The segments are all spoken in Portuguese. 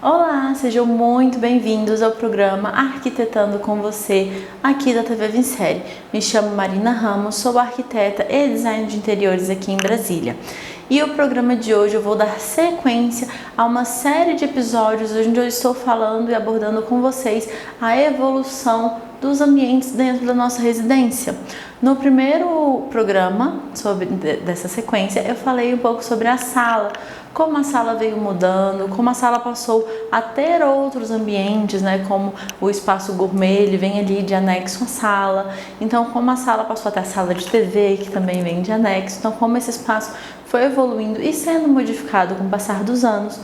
Olá, sejam muito bem-vindos ao programa Arquitetando com Você, aqui da TV Vincere. Me chamo Marina Ramos, sou arquiteta e designer de interiores aqui em Brasília. E o programa de hoje eu vou dar sequência a uma série de episódios onde eu estou falando e abordando com vocês a evolução dos ambientes dentro da nossa residência. No primeiro programa dessa sequência, eu falei um pouco sobre a sala, como a sala veio mudando, como a sala passou a ter outros ambientes, né, como o espaço gourmet, ele vem ali de anexo à sala. Então, como a sala passou até a sala de TV, que também vem de anexo, então como esse espaço foi evoluindo e sendo modificado com o passar dos anos.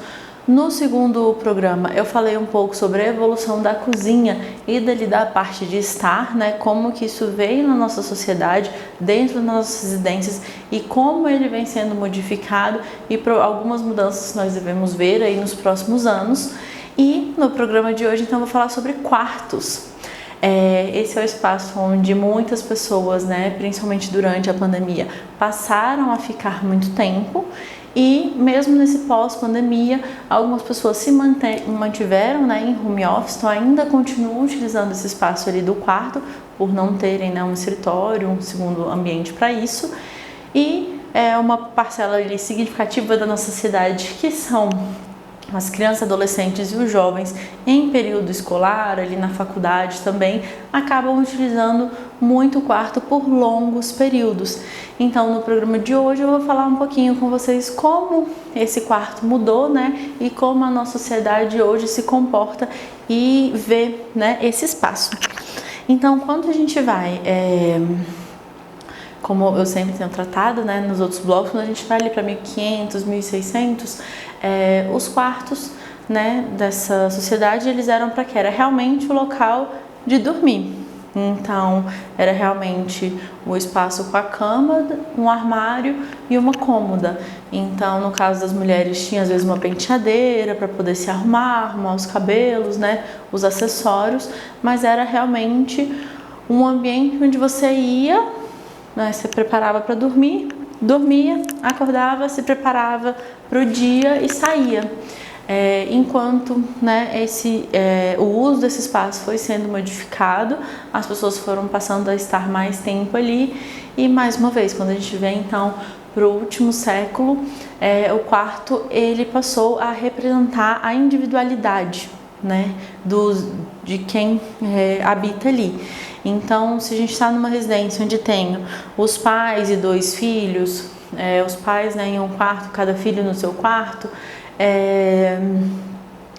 No segundo programa eu falei um pouco sobre a evolução da cozinha e da parte de estar, né, como que isso veio na nossa sociedade, dentro das nossas residências e como ele vem sendo modificado e algumas mudanças nós devemos ver aí nos próximos anos. E no programa de hoje então eu vou falar sobre quartos. Esse é o espaço onde muitas pessoas, né, principalmente durante a pandemia, passaram a ficar muito tempo. E mesmo nesse pós-pandemia, algumas pessoas se mantiveram, né, em home office, então ainda continuam utilizando esse espaço ali do quarto, por não terem, né, um escritório, um segundo ambiente para isso. E uma parcela ali significativa da nossa cidade, que são as crianças, adolescentes e os jovens em período escolar, ali na faculdade também, acabam utilizando muito o quarto por longos períodos. Então, no programa de hoje eu vou falar um pouquinho com vocês como esse quarto mudou, né, e como a nossa sociedade hoje se comporta e vê, né, esse espaço. Então, quando a gente vai... como eu sempre tenho tratado, né, nos outros blocos, quando a gente vai ali para 1500, 1600, os quartos, né, dessa sociedade, eles eram para quê? Era realmente o local de dormir. Então, era realmente o espaço com a cama, um armário e uma cômoda. Então, no caso das mulheres, tinha às vezes uma penteadeira para poder se arrumar os cabelos, né, os acessórios, mas era realmente um ambiente onde você ia, né, se preparava para dormir, dormia, acordava, se preparava para o dia e saía. Enquanto, né, o uso desse espaço foi sendo modificado, as pessoas foram passando a estar mais tempo ali e, mais uma vez, quando a gente vem então para o último século, o quarto ele passou a representar a individualidade, né, de quem habita ali. Então, se a gente está numa residência onde tem os pais e 2 filhos, os pais, né, em um quarto, cada filho no seu quarto,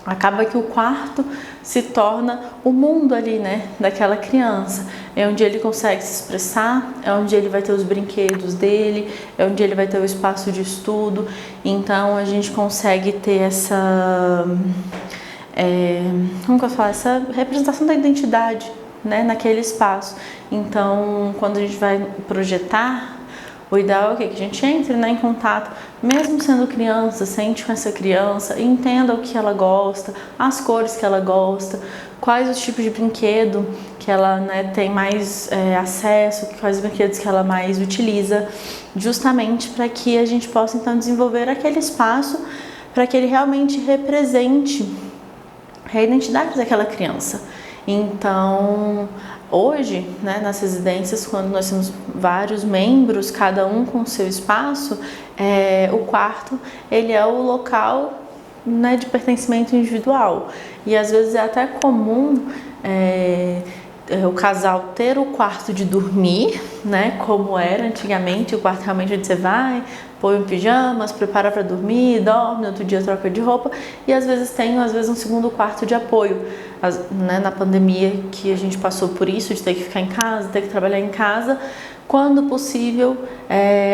acaba que o quarto se torna o mundo ali, né, daquela criança. É onde ele consegue se expressar, é onde ele vai ter os brinquedos dele, é onde ele vai ter o espaço de estudo. Então, a gente consegue ter essa... como que eu falo? Essa representação da identidade, né, naquele espaço. Então, quando a gente vai projetar, o ideal é que a gente entre, né, em contato, mesmo sendo criança, sente com essa criança, entenda o que ela gosta, as cores que ela gosta, quais os tipos de brinquedo que ela, né, tem mais acesso, quais os brinquedos que ela mais utiliza, justamente para que a gente possa então desenvolver aquele espaço para que ele realmente represente a identidade daquela criança. Então, hoje, né, nas residências, quando nós temos vários membros, cada um com seu espaço, o quarto ele é o local, né, de pertencimento individual. E às vezes é até comum o casal ter o quarto de dormir, né, como era antigamente, o quarto realmente onde você vai, põe um pijama, se prepara para dormir, dorme, no outro dia troca de roupa, e às vezes tem um segundo quarto de apoio, né, na pandemia que a gente passou por isso, de ter que ficar em casa, ter que trabalhar em casa. Quando possível,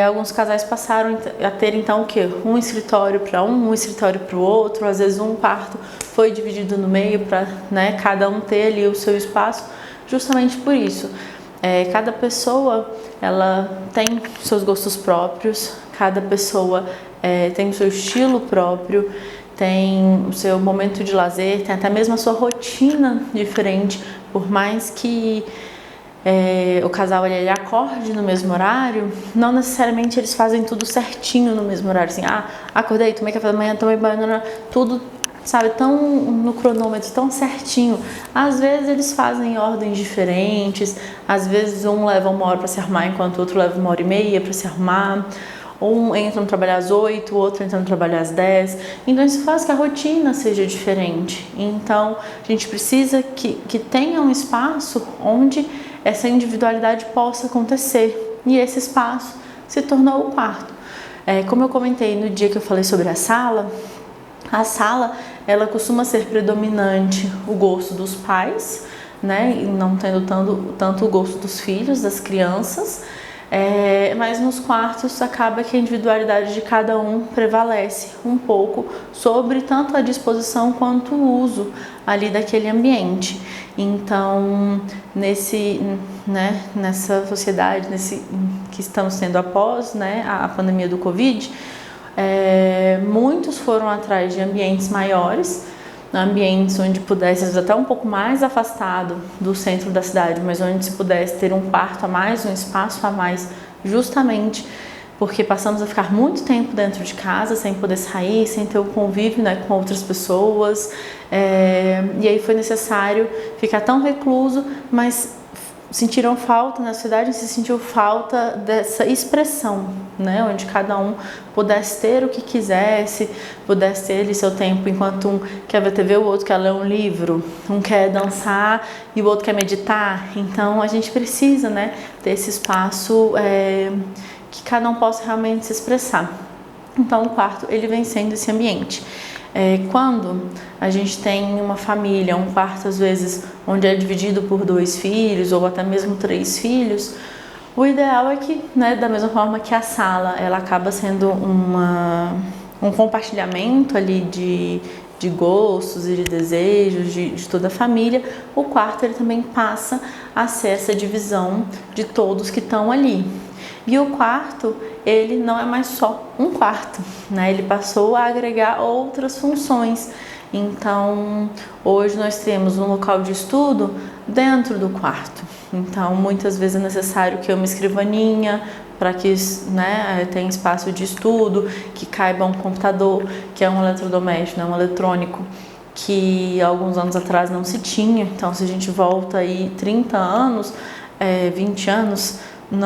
alguns casais passaram a ter então o quê? Um escritório para um escritório para o outro, às vezes um quarto foi dividido no meio para, né, cada um ter ali o seu espaço, justamente por isso. Cada pessoa ela tem seus gostos próprios, cada pessoa tem o seu estilo próprio, tem o seu momento de lazer, tem até mesmo a sua rotina diferente, por mais que o casal ele acorde no mesmo horário, não necessariamente eles fazem tudo certinho no mesmo horário, assim, acordei, tomei café da manhã, tomei banho, tudo sabe, tão no cronômetro, tão certinho. Às vezes eles fazem em ordens diferentes, às vezes um leva 1 hora para se arrumar, enquanto o outro leva 1 hora e meia para se arrumar. Um entra no trabalho às 8, o outro entra no trabalho às 10. Então isso faz que a rotina seja diferente. Então a gente precisa que tenha um espaço onde essa individualidade possa acontecer. E esse espaço se tornou o quarto. Como eu comentei no dia que eu falei sobre a sala ela costuma ser predominante o gosto dos pais, né? E não tendo tanto o gosto dos filhos, das crianças. Mas nos quartos acaba que a individualidade de cada um prevalece um pouco sobre tanto a disposição quanto o uso ali daquele ambiente. Então, nessa sociedade que estamos tendo após, né, a pandemia do Covid, muitos foram atrás de ambientes maiores, ambientes onde pudesse, até um pouco mais afastado do centro da cidade, mas onde se pudesse ter um quarto a mais, um espaço a mais, justamente porque passamos a ficar muito tempo dentro de casa, sem poder sair, sem ter o convívio, né, com outras pessoas, e aí foi necessário ficar tão recluso, mas sentiram falta, na cidade se sentiu falta dessa expressão, né, onde cada um pudesse ter o que quisesse, pudesse ter ali seu tempo, enquanto um quer ver TV, o outro quer ler um livro, um quer dançar e o outro quer meditar. Então a gente precisa, né, ter esse espaço que cada um possa realmente se expressar. Então o quarto ele vem sendo esse ambiente. Quando a gente tem uma família, um quarto às vezes onde é dividido por 2 filhos ou até mesmo 3 filhos, o ideal é que, né, da mesma forma que a sala ela acaba sendo um compartilhamento ali de gostos e de desejos de toda a família, o quarto ele também passa a ser essa divisão de todos que estão ali. E o quarto, ele não é mais só um quarto, né? Ele passou a agregar outras funções. Então, hoje nós temos um local de estudo dentro do quarto. Então, muitas vezes é necessário que uma escrivaninha, para que, né, tenha espaço de estudo, que caiba um computador, que é um eletrodoméstico, né, um eletrônico, que alguns anos atrás não se tinha. Então, se a gente volta aí 30 anos, 20 anos,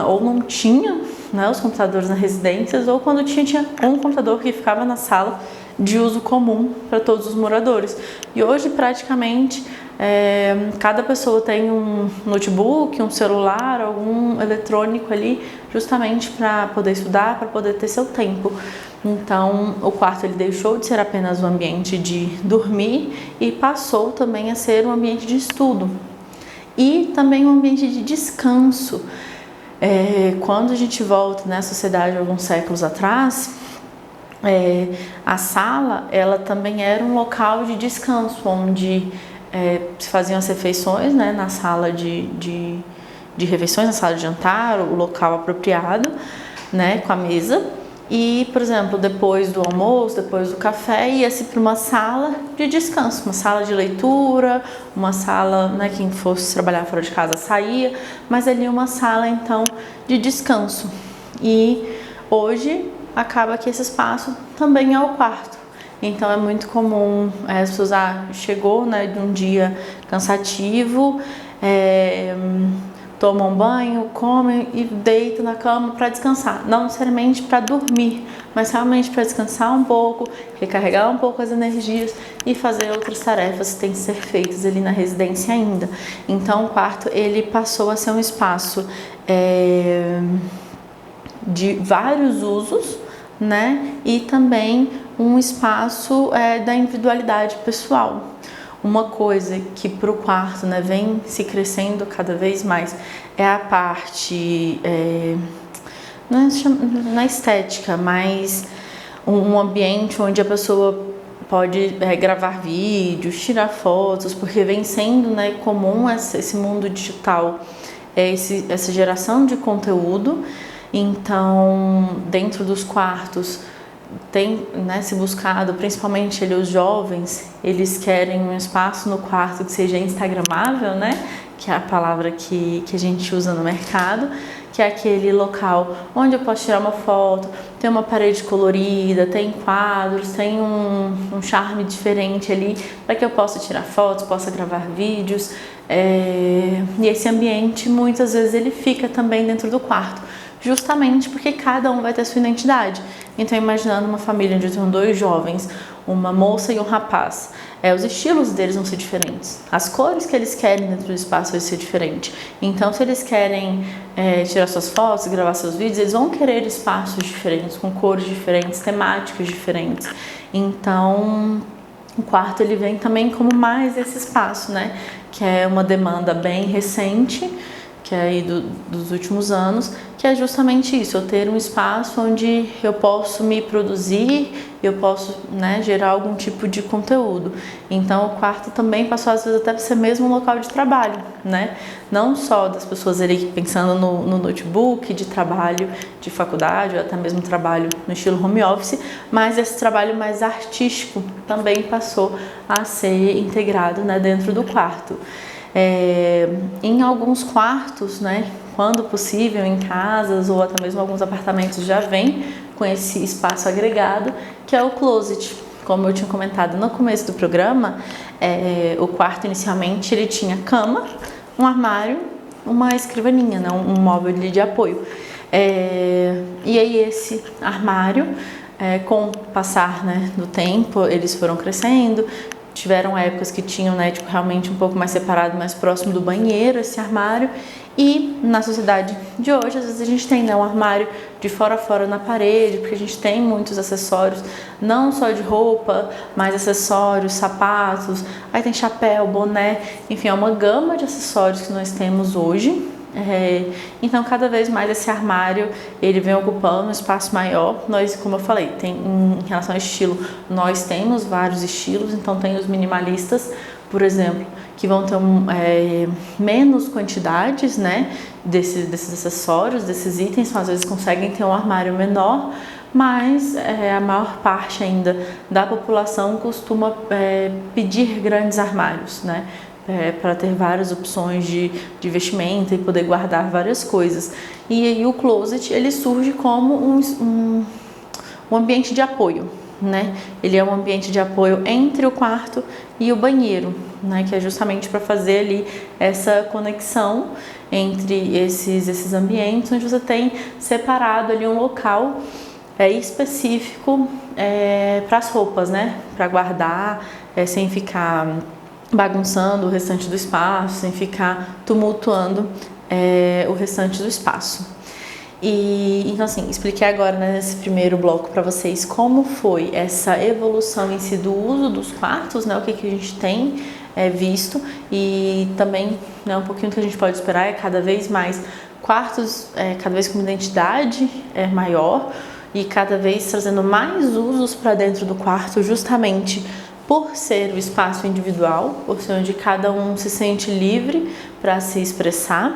ou não tinha, né, os computadores nas residências, ou quando tinha um computador que ficava na sala de uso comum para todos os moradores. E hoje praticamente cada pessoa tem um notebook, um celular, algum eletrônico ali, justamente para poder estudar, para poder ter seu tempo. Então o quarto ele deixou de ser apenas um ambiente de dormir e passou também a ser um ambiente de estudo e também um ambiente de descanso. Quando a gente volta na sociedade alguns séculos atrás, a sala ela também era um local de descanso, onde se faziam as refeições, né, na sala de refeições, na sala de jantar, o local apropriado, né, com a mesa. E, por exemplo, depois do almoço, depois do café, ia-se para uma sala de descanso, uma sala de leitura, uma sala, né, quem fosse trabalhar fora de casa saía, mas ali uma sala, então, de descanso. E hoje acaba que esse espaço também é o quarto. Então é muito comum as pessoas, chegou, né, de um dia cansativo, tomam um banho, comem e deitam na cama para descansar. Não necessariamente para dormir, mas realmente para descansar um pouco, recarregar um pouco as energias e fazer outras tarefas que têm que ser feitas ali na residência ainda. Então o quarto ele passou a ser um espaço de vários usos, né? E também um espaço da individualidade pessoal. Uma coisa que para o quarto, né, vem se crescendo cada vez mais é a parte, não é estética, mas um ambiente onde a pessoa pode gravar vídeos, tirar fotos, porque vem sendo, né, comum esse mundo digital, essa geração de conteúdo. Então, dentro dos quartos, tem, né, se buscado, principalmente os jovens, eles querem um espaço no quarto que seja instagramável, né, que é a palavra que a gente usa no mercado, que é aquele local onde eu posso tirar uma foto, tem uma parede colorida, tem quadros, tem um charme diferente ali para que eu possa tirar fotos, possa gravar vídeos. E esse ambiente muitas vezes ele fica também dentro do quarto, justamente porque cada um vai ter sua identidade. Então, imaginando uma família onde tem 2 jovens, uma moça e um rapaz, os estilos deles vão ser diferentes, as cores que eles querem dentro do espaço vai ser diferente. Então, se eles querem tirar suas fotos, gravar seus vídeos, eles vão querer espaços diferentes, com cores diferentes, temáticas diferentes. Então, o quarto ele vem também como mais esse espaço, né? Que é uma demanda bem recente, que é aí dos últimos anos, que é justamente isso, eu ter um espaço onde eu posso me produzir, eu posso, né, gerar algum tipo de conteúdo. Então o quarto também passou às vezes até para ser mesmo um local de trabalho, né? Não só das pessoas ali pensando no notebook, de trabalho de faculdade, ou até mesmo trabalho no estilo home office, mas esse trabalho mais artístico também passou a ser integrado, né, dentro do quarto. Em alguns quartos, né, quando possível, em casas ou até mesmo alguns apartamentos já vem com esse espaço agregado, que é o closet. Como eu tinha comentado no começo do programa, o quarto inicialmente ele tinha cama, um armário, uma escrivaninha, né, um móvel de apoio. E aí esse armário, com o passar, né, do tempo, eles foram crescendo. Tiveram épocas que tinham, né, tipo, realmente um pouco mais separado, mais próximo do banheiro, esse armário. E na sociedade de hoje, às vezes a gente tem, né, um armário de fora a fora na parede, porque a gente tem muitos acessórios, não só de roupa, mas acessórios, sapatos, aí tem chapéu, boné, enfim, é uma gama de acessórios que nós temos hoje. Então cada vez mais esse armário ele vem ocupando um espaço maior. Nós, como eu falei, em relação ao estilo, nós temos vários estilos. Então tem os minimalistas, por exemplo, que vão ter menos quantidades, né, desses acessórios, desses itens. Então, às vezes conseguem ter um armário menor, mas a maior parte ainda da população costuma pedir grandes armários, né? Para ter várias opções de vestimenta e poder guardar várias coisas. E aí o closet ele surge como um ambiente de apoio, né? Ele é um ambiente de apoio entre o quarto e o banheiro, né? Que é justamente para fazer ali essa conexão entre esses ambientes, onde você tem separado ali um local específico para as roupas, né? Para guardar, sem ficar bagunçando o restante do espaço, sem ficar tumultuando o restante do espaço. E então, assim, expliquei agora, né, nesse primeiro bloco para vocês como foi essa evolução em si do uso dos quartos, né, o que a gente tem visto, e também, né, um pouquinho do que a gente pode esperar é cada vez mais quartos, cada vez com uma identidade maior e cada vez trazendo mais usos para dentro do quarto, justamente por ser o espaço individual, por ser onde cada um se sente livre para se expressar.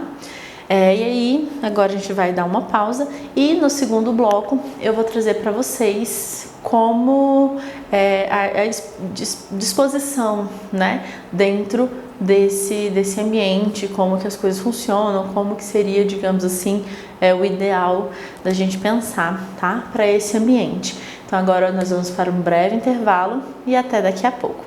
E aí, agora a gente vai dar uma pausa e no segundo bloco eu vou trazer para vocês como a disposição, né, dentro desse ambiente, como que as coisas funcionam, como que seria, digamos assim, o ideal da gente pensar, tá, para esse ambiente. Então agora nós vamos para um breve intervalo e até daqui a pouco.